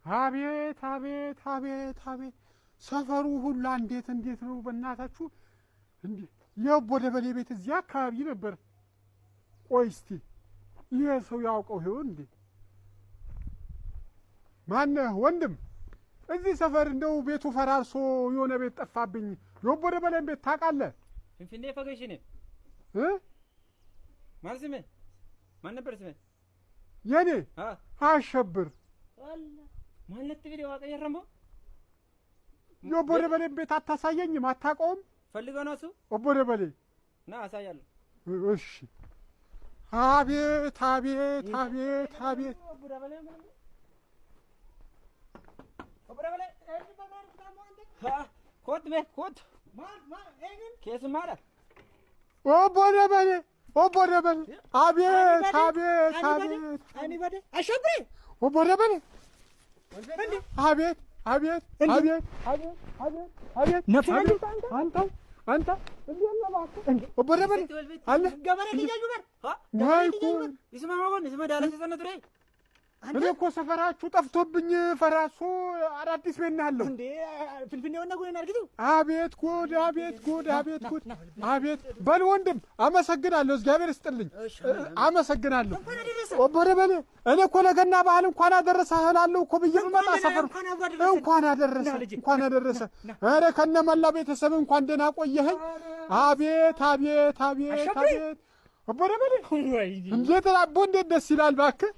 አቤት አቤት አቤት አቤት ሰፈሩ ሁላ እንዴት ነው በእናታችሁ እንዴ የቦደበሌ ቤት እዚያ አካባቢ ነበር ቆይ እስቲ ይሄ ሰው ያውቀው ይሆን እንዴ ማነህ ወንድም እዚህ ሰፈር እንደው ቤቱ ፈራርሶ የሆነ ቤት ጠፋብኝ የቦደበሌን ቤት ታውቃለህ ፍንፍኔ ፈገሽኔ ማን ስምህ ማን ነበር ስምህ የኔ አሸብር አላህ ማለት ቢለው አቀየረሞ የቦደበሌን ቤት አታሳየኝም አታውቀውም ፈልገው ነው እሱ ቦደበሌ ና አሳያለሁ እሺ አቤት አቤት አቤት አቤት ቦደበሌ ኮት ማን ኬስ ማራ ቦደበሌ አቤት አቤት አቤት አኒ ባደ አሸብሬ ቦደበሌ አቤት አቤት አቤት አቤት አቤት አቤት ነፍሰ አንተ እንዴ ቦደበሌ አለ ገበሬ ልጅ በር ማይኩ ይስማማውን ይስማዳለ ተሰነቱ ላይ እኔ እኮ ሰፈራችሁ ጠፍቶብኝ ፈራሶ አዳዲስ ቤት ነው ያለው እንዴ ፍልፍኔውና ጉኔን አርግቱ አቤት ጉድ አቤት ጉድ አቤት ጉድ አቤት በል ወንድም አመሰግናለሁ እግዚአብሔር ይስጥልኝ አመሰግናለሁ ቦደበሌ እኔ እኮ ለገና በዓል እንኳን አደረሰህ እላለሁ እኮ ብዬ መጣ ሰፈር እንኳን አደረሰ ኧረ ከነመላ ቤተሰብ እንኳን ደህና ቆየኸኝ አቤት አቤት አቤት አቤት ቦደበሌ እንዴት አቦ እንዴት ደስ ይላል እባክህ